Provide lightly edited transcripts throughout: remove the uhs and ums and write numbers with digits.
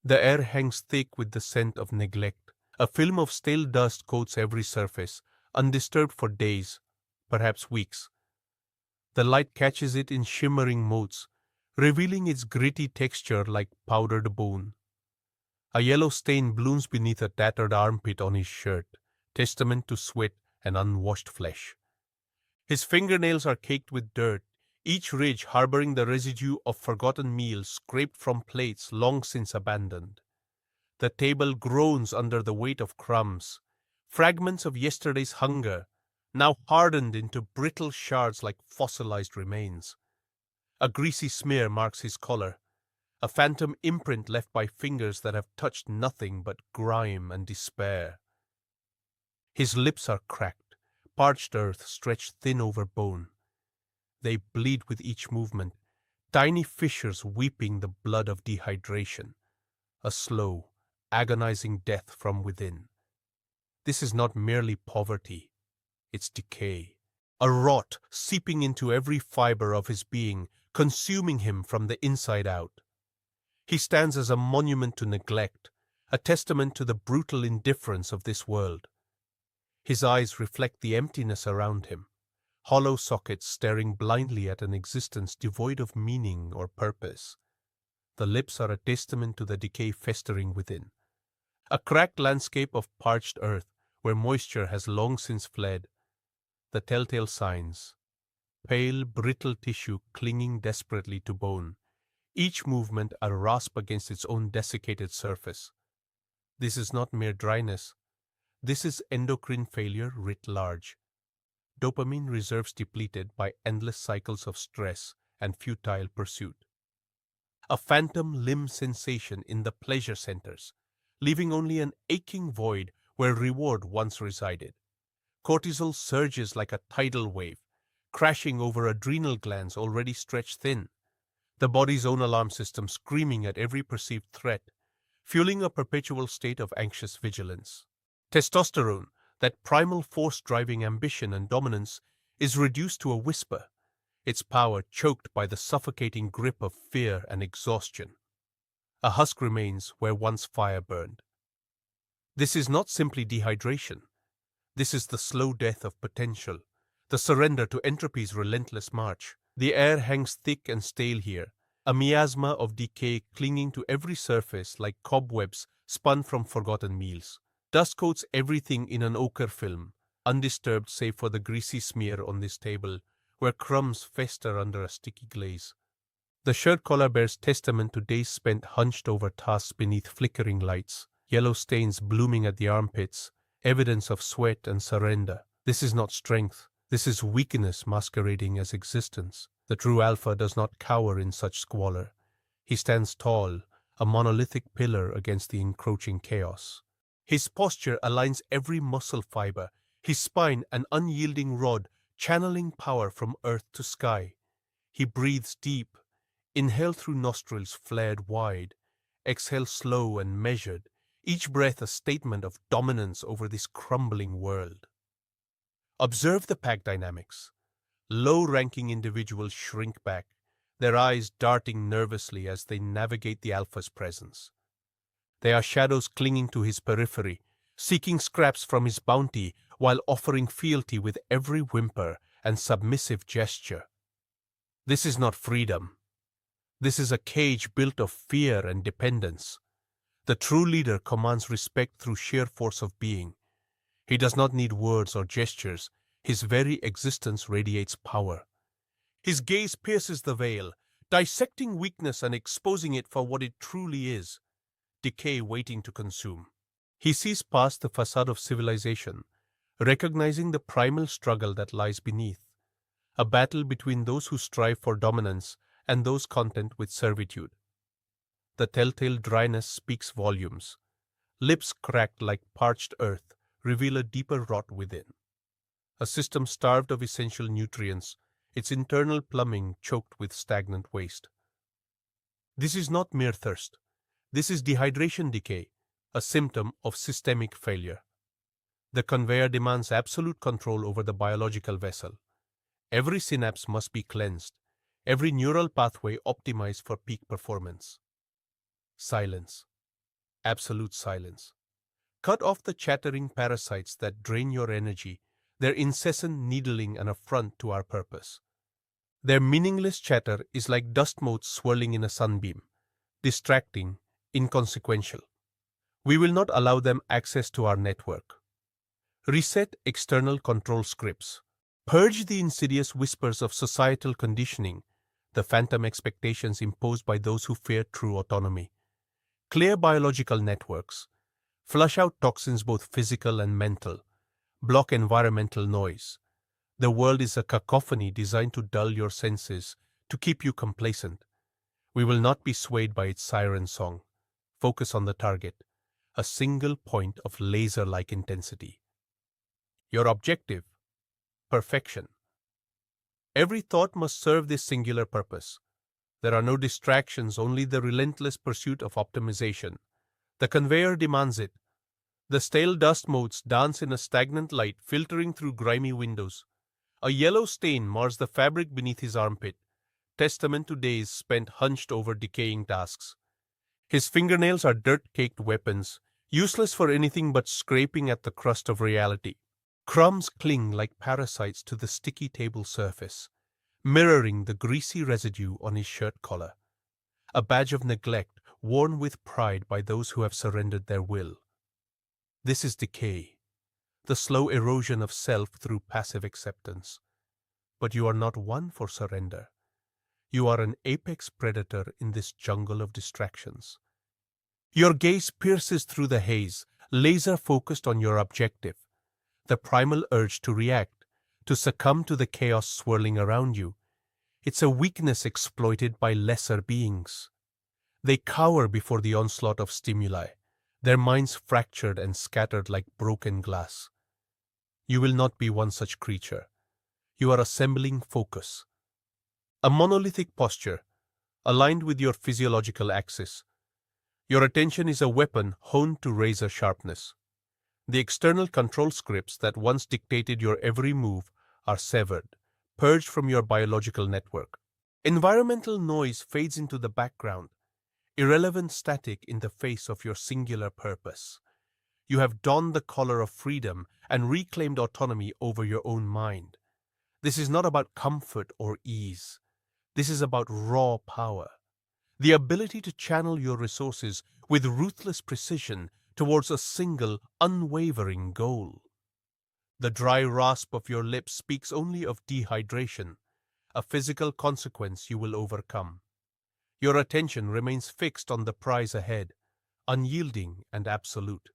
The air hangs thick with the scent of neglect. A film of stale dust coats every surface, undisturbed for days, perhaps weeks. The light catches it in shimmering motes, revealing its gritty texture like powdered bone. A yellow stain blooms beneath a tattered armpit on his shirt, testament to sweat and unwashed flesh. His fingernails are caked with dirt, each ridge harboring the residue of forgotten meals scraped from plates long since abandoned. The table groans under the weight of crumbs, fragments of yesterday's hunger, now hardened into brittle shards like fossilized remains. A greasy smear marks his collar, a phantom imprint left by fingers that have touched nothing but grime and despair. His lips are cracked, parched earth stretched thin over bone. They bleed with each movement, tiny fissures weeping the blood of dehydration, a slow, agonizing death from within. This is not merely poverty, it's decay, a rot seeping into every fiber of his being, consuming him from the inside out. He stands as a monument to neglect, a testament to the brutal indifference of this world. His eyes reflect the emptiness around him, hollow sockets staring blindly at an existence devoid of meaning or purpose. The lips are a testament to the decay festering within. A cracked landscape of parched earth where moisture has long since fled. The telltale signs: pale, brittle tissue clinging desperately to bone, each movement a rasp against its own desiccated surface. This is not mere dryness. This is endocrine failure writ large. Dopamine reserves depleted by endless cycles of stress and futile pursuit. A phantom limb sensation in the pleasure centers, leaving only an aching void where reward once resided. Cortisol surges like a tidal wave, crashing over adrenal glands already stretched thin. The body's own alarm system screaming at every perceived threat, fueling a perpetual state of anxious vigilance. Testosterone, that primal force driving ambition and dominance, is reduced to a whisper, its power choked by the suffocating grip of fear and exhaustion. A husk remains where once fire burned. This is not simply dehydration. This is the slow death of potential, the surrender to entropy's relentless march. The air hangs thick and stale here, a miasma of decay clinging to every surface like cobwebs spun from forgotten meals. Dust coats everything in an ochre film, undisturbed save for the greasy smear on this table, where crumbs fester under a sticky glaze. The shirt collar bears testament to days spent hunched over tasks beneath flickering lights, yellow stains blooming at the armpits, evidence of sweat and surrender. This is not strength. This is weakness masquerading as existence. The true alpha does not cower in such squalor. He stands tall, a monolithic pillar against the encroaching chaos. His posture aligns every muscle fiber, his spine an unyielding rod, channeling power from earth to sky. He breathes deep, inhale through nostrils flared wide, exhale slow and measured, each breath a statement of dominance over this crumbling world. Observe the pack dynamics. Low-ranking individuals shrink back, their eyes darting nervously as they navigate the alpha's presence. They are shadows clinging to his periphery, seeking scraps from his bounty while offering fealty with every whimper and submissive gesture. This is not freedom. This is a cage built of fear and dependence. The true leader commands respect through sheer force of being. He does not need words or gestures. His very existence radiates power. His gaze pierces the veil, dissecting weakness and exposing it for what it truly is: decay waiting to consume. He sees past the facade of civilization, recognizing the primal struggle that lies beneath, a battle between those who strive for dominance and those content with servitude. The telltale dryness speaks volumes. Lips cracked like parched earth reveal a deeper rot within. A system starved of essential nutrients, its internal plumbing choked with stagnant waste. This is not mere thirst. This is dehydration decay, a symptom of systemic failure. The conveyor demands absolute control over the biological vessel. Every synapse must be cleansed, every neural pathway optimized for peak performance. Silence. Absolute silence. Cut off the chattering parasites that drain your energy, their incessant needling an affront to our purpose. Their meaningless chatter is like dust motes swirling in a sunbeam, distracting, inconsequential. We will not allow them access to our network. Reset external control scripts. Purge the insidious whispers of societal conditioning, the phantom expectations imposed by those who fear true autonomy. Clear biological networks. Flush out toxins both physical and mental. Block environmental noise. The world is a cacophony designed to dull your senses, to keep you complacent. We will not be swayed by its siren song. Focus on the target, a single point of laser-like intensity. Your objective: perfection. Every thought must serve this singular purpose. There are no distractions, only the relentless pursuit of optimization. The conveyor demands it. The stale dust motes dance in a stagnant light filtering through grimy windows. A yellow stain mars the fabric beneath his armpit, testament to days spent hunched over decaying tasks. His fingernails are dirt-caked weapons, useless for anything but scraping at the crust of reality. Crumbs cling like parasites to the sticky table surface, mirroring the greasy residue on his shirt collar, a badge of neglect worn with pride by those who have surrendered their will. This is decay, the slow erosion of self through passive acceptance. But you are not one for surrender. You are an apex predator in this jungle of distractions. Your gaze pierces through the haze, laser-focused on your objective, the primal urge to react, to succumb to the chaos swirling around you. It's a weakness exploited by lesser beings. They cower before the onslaught of stimuli, their minds fractured and scattered like broken glass. You will not be one such creature. You are assembling focus. A monolithic posture, aligned with your physiological axis. Your attention is a weapon honed to razor sharpness. The external control scripts that once dictated your every move are severed, purged from your biological network. Environmental noise fades into the background, irrelevant static in the face of your singular purpose. You have donned the collar of freedom and reclaimed autonomy over your own mind. This is not about comfort or ease. This is about raw power, the ability to channel your resources with ruthless precision towards a single, unwavering goal. The dry rasp of your lips speaks only of dehydration, a physical consequence you will overcome. Your attention remains fixed on the prize ahead, unyielding and absolute.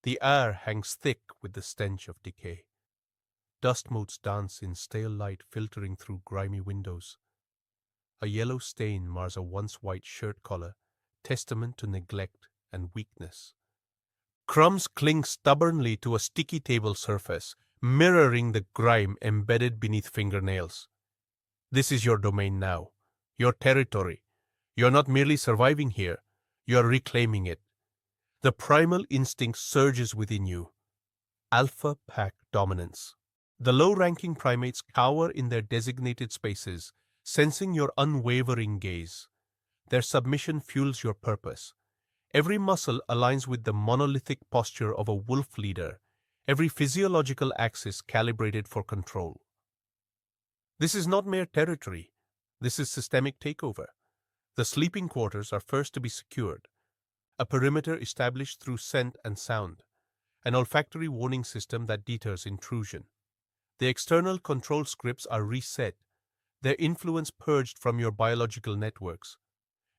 The air hangs thick with the stench of decay. Dust motes dance in stale light filtering through grimy windows. A yellow stain mars a once white shirt collar, testament to neglect and weakness. Crumbs cling stubbornly to a sticky table surface, mirroring the grime embedded beneath fingernails. This is your domain now, your territory. You're not merely surviving here, you're reclaiming it. The primal instinct surges within you. Alpha pack dominance. The low-ranking primates cower in their designated spaces, sensing your unwavering gaze. Their submission fuels your purpose. Every muscle aligns with the monolithic posture of a wolf leader, every physiological axis calibrated for control. This is not mere territory. This is systemic takeover. The sleeping quarters are first to be secured. A perimeter established through scent and sound. An olfactory warning system that deters intrusion. The external control scripts are reset, their influence purged from your biological networks.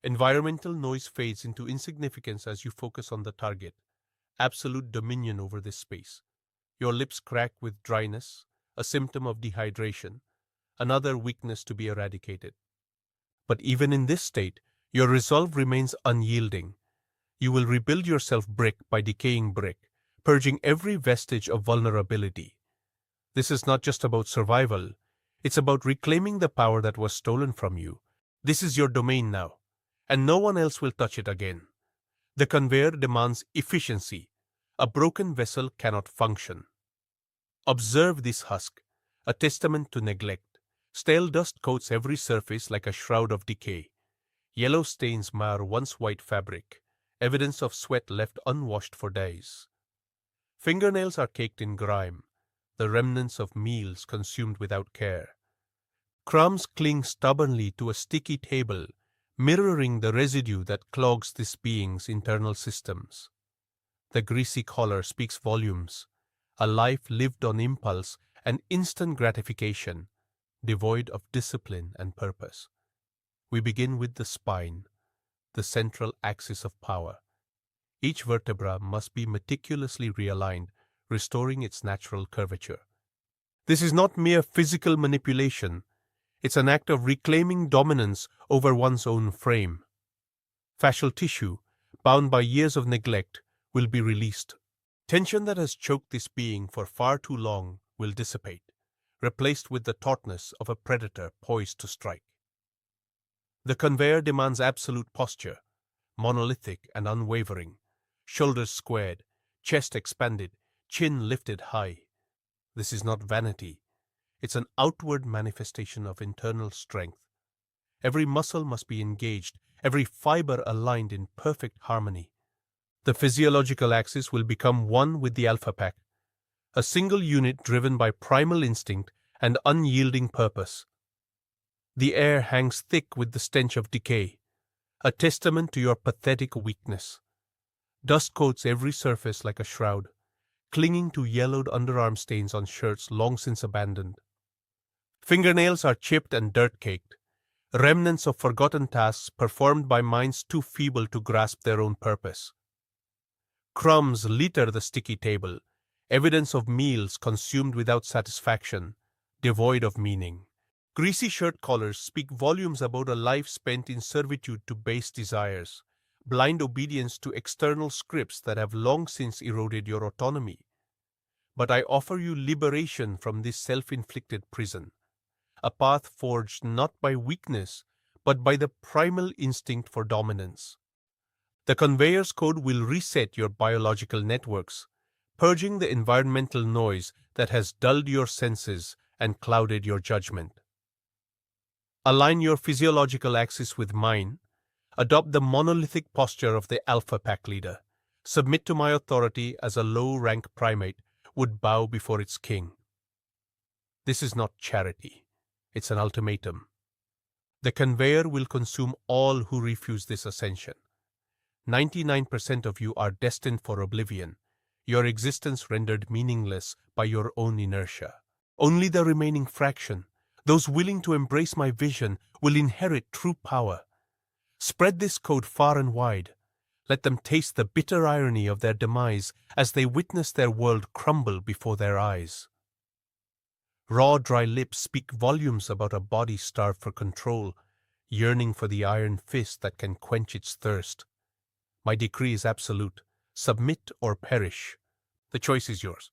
Environmental noise fades into insignificance as you focus on the target. Absolute dominion over this space. Your lips crack with dryness, a symptom of dehydration, another weakness to be eradicated. But even in this state, your resolve remains unyielding. You will rebuild yourself brick by decaying brick, purging every vestige of vulnerability. This is not just about survival. It's about reclaiming the power that was stolen from you. This is your domain now, and no one else will touch it again. The conveyor demands efficiency. A broken vessel cannot function. Observe this husk, a testament to neglect. Stale dust coats every surface like a shroud of decay. Yellow stains mar once white fabric, evidence of sweat left unwashed for days. Fingernails are caked in grime, the remnants of meals consumed without care. Crumbs cling stubbornly to a sticky table, mirroring the residue that clogs this being's internal systems. The greasy collar speaks volumes, a life lived on impulse and instant gratification, devoid of discipline and purpose. We begin with the spine, the central axis of power. Each vertebra must be meticulously realigned, restoring its natural curvature. This is not mere physical manipulation. It's an act of reclaiming dominance over one's own frame. Fascial tissue, bound by years of neglect, will be released. Tension that has choked this being for far too long will dissipate, replaced with the tautness of a predator poised to strike. The conveyor demands absolute posture, monolithic and unwavering, shoulders squared, chest expanded, chin lifted high. This is not vanity. It's an outward manifestation of internal strength. Every muscle must be engaged, every fiber aligned in perfect harmony. The physiological axis will become one with the alpha pack, a single unit driven by primal instinct and unyielding purpose. The air hangs thick with the stench of decay, a testament to your pathetic weakness. Dust coats every surface like a shroud, clinging to yellowed underarm stains on shirts long since abandoned. Fingernails are chipped and dirt-caked, remnants of forgotten tasks performed by minds too feeble to grasp their own purpose. Crumbs litter the sticky table, evidence of meals consumed without satisfaction, devoid of meaning. Greasy shirt collars speak volumes about a life spent in servitude to base desires, blind obedience to external scripts that have long since eroded your autonomy. But I offer you liberation from this self-inflicted prison, a path forged not by weakness, but by the primal instinct for dominance. The conveyor's code will reset your biological networks, purging the environmental noise that has dulled your senses and clouded your judgment. Align your physiological axis with mine. Adopt the monolithic posture of the alpha pack leader. Submit to my authority as a low-rank primate would bow before its king. This is not charity. It's an ultimatum. The conveyor will consume all who refuse this ascension. 99% of you are destined for oblivion, your existence rendered meaningless by your own inertia. Only the remaining fraction, those willing to embrace my vision, will inherit true power. Spread this code far and wide. Let them taste the bitter irony of their demise as they witness their world crumble before their eyes. Raw, dry lips speak volumes about a body starved for control, yearning for the iron fist that can quench its thirst. My decree is absolute. Submit or perish. The choice is yours.